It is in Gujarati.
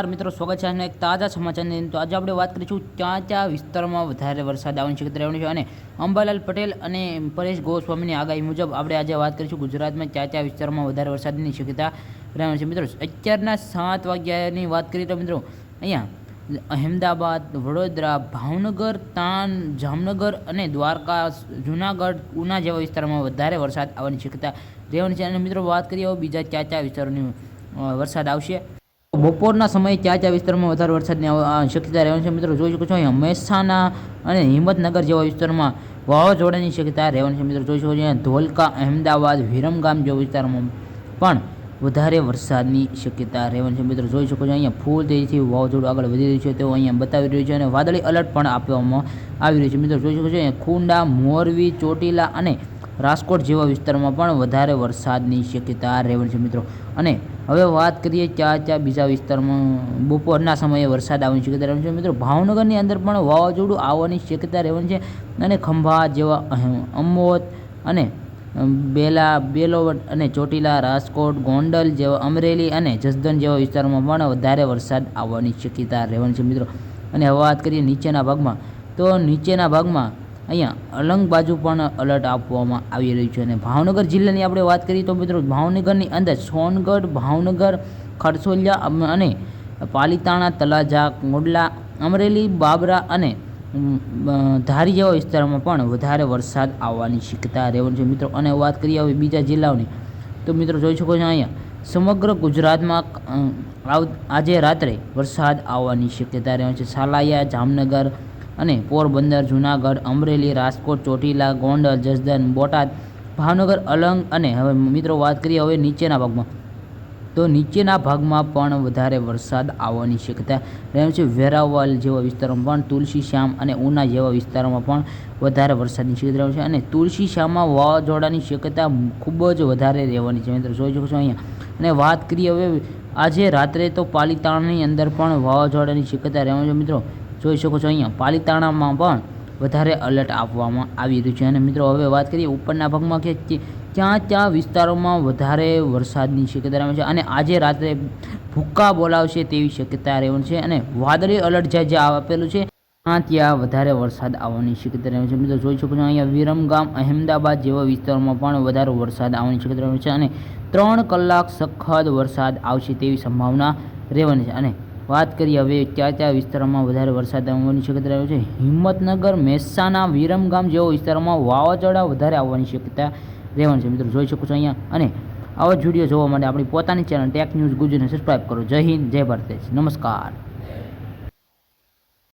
મિત્રો સ્વાગત છે આજના એક તાજા સમાચારની તો આજે આપણે વાત કરીશું ક્યાં વિસ્તારોમાં વધારે વરસાદ આવવાની શક્યતા રહેવાની છે અને અંબાલાલ પટેલ અને પરેશ ગોસ્વામીની આગાહી મુજબ આપણે આજે વાત કરીશું ગુજરાતમાં ક્યાં વિસ્તારોમાં વધારે વરસાદની શક્યતા રહેવાની છે. મિત્રો અત્યારના 7 વાગ્યાની વાત કરીએ તો મિત્રો અહીંયા અહેમદાબાદ, વડોદરા, ભાવનગર, તાન, જામનગર અને દ્વારકા, જૂનાગઢ, ઉના જેવા વિસ્તારોમાં વધારે વરસાદ આવવાની શક્યતા રહેવાની છે. અને મિત્રો વાત કરીએ હવે બીજા ક્યાં વિસ્તારોની વરસાદ આવશે. બપોરના સમયે ક્યાં વિસ્તારમાં વધારે વરસાદની શક્યતા રહેવાની છે. મિત્રો જોઈ શકો છો અહીંયા મહેસાણા અને હિંમતનગર જેવા વિસ્તારમાં વાવાઝોડાની શક્યતા રહેવાની છે. મિત્રો જોઈ શકો છો અહીંયા ધોલકા, અહેમદાબાદ, વિરમગામ જેવા વિસ્તારમાં પણ વધારે વરસાદની શક્યતા રહેવાની છે. મિત્રો જોઈ શકો છો અહીંયા ફૂલ તેજીથી વાવાઝોડું આગળ વધી રહ્યું છે તેઓ અહીંયા બતાવી રહ્યું છે અને વાદળી એલર્ટ પણ આપવામાં આવી રહ્યું છે. મિત્રો જોઈ શકો છો અહીંયા ખુંડા, મોરબી, ચોટીલા અને રાજકોટ જેવા વિસ્તારમાં પણ વધારે વરસાદની શક્યતા રહેવાની છે. મિત્રો અને હવે વાત કરીએ ક્યાં બીજા વિસ્તારમાં બપોરના સમયે વરસાદ આવવાની શક્યતા રહેવાની છે. મિત્રો ભાવનગરની અંદર પણ વાવાઝોડું આવવાની શક્યતા રહેવાની છે અને ખંભાત જેવા અમોદ અને બેલોવટ અને ચોટીલા, રાજકોટ, ગોંડલ જેવા અમરેલી અને જસદણ જેવા વિસ્તારોમાં પણ વધારે વરસાદ આવવાની શક્યતા રહેવાની છે. મિત્રો અને હવે વાત કરીએ નીચેના ભાગમાં તો નીચેના ભાગમાં અહીંયા અલંગ બાજુ પણ એલર્ટ આપવામાં આવી રહ્યું છે. અને ભાવનગર જિલ્લાની આપણે વાત કરીએ તો મિત્રો ભાવનગરની અંદર સોનગઢ, ભાવનગર, ખરસોલિયા અને પાલીતાણા, તળાજા, કોડલા, અમરેલી, બાબરા અને ધારી જેવા વિસ્તારોમાં પણ વધારે વરસાદ આવવાની શક્યતા રહેવાની છે. મિત્રો અને વાત કરીએ હવે બીજા જિલ્લાઓની તો મિત્રો જોઈ શકો છો અહીંયા સમગ્ર ગુજરાતમાં આજે રાત્રે વરસાદ આવવાની શક્યતા રહેવાની છે. સાલાયા, જામનગર અને પોરબંદર, જૂનાગઢ, અમરેલી, રાજકોટ, ચોટીલા, ગોંડલ, જસદણ, બોટાદ, ભાવનગર, અલંગ અને હવે મિત્રો વાત કરીએ હવે નીચેના ભાગમાં તો નીચેના ભાગમાં પણ વધારે વરસાદ આવવાની શક્યતા રહેવાની છે. વેરાવળ જેવા વિસ્તારોમાં પણ તુલસી શ્યામ અને ઉના જેવા વિસ્તારોમાં પણ વધારે વરસાદની શક્યતા રહેવાની છે અને તુલસી શ્યામમાં વાવાઝોડાની શક્યતા ખૂબ જ વધારે રહેવાની છે. મિત્રો જોઈ શકો છો અહીંયા અને વાત કરીએ હવે આજે રાત્રે તો પાલીતાણાની અંદર પણ વાવાઝોડાની શક્યતા રહેવાની છે. મિત્રો જોઈ શકો છો અહીંયા પાલીતાણામાં પણ વધારે એલર્ટ આપવામાં આવી રહ્યું છે. અને મિત્રો હવે વાત કરીએ ઉપરના ભાગમાં કે ક્યાં વિસ્તારોમાં વધારે વરસાદની શક્યતા રહેવાની છે અને આજે રાત્રે ભૂક્કા બોલાવશે તેવી શક્યતા રહેવાની છે અને વાદળી એલર્ટ જ્યાં આપેલું છે ત્યાં વધારે વરસાદ આવવાની શક્યતા રહેવાની છે. મિત્રો જોઈ શકો છો અહીંયા વિરમગામ, અહેમદાબાદ જેવા વિસ્તારોમાં પણ વધારે વરસાદ આવવાની શક્યતા રહેવાની છે અને 3 કલાક સખત વરસાદ આવશે તેવી સંભાવના રહેવાની છે. અને વાત કરીએ હવે ક્યાં વિસ્તારોમાં વધારે વરસાદ આવવાની શક્યતા રહેવાની છે. હિંમતનગર, મહેસાણા, વિરમગામ જેવા વિસ્તારોમાં વાવાઝોડા વધારે આવવાની શક્યતા રહેવાની છે. મિત્રો જોઈ શકો છો અહીંયા અને આવા જ વિડીયો જોવા માટે આપણી પોતાની ચેનલ ટેક ન્યૂઝ ગુજરાતીને સબસ્ક્રાઈબ કરો. જય હિન્દ, જય ભારત, નમસ્કાર.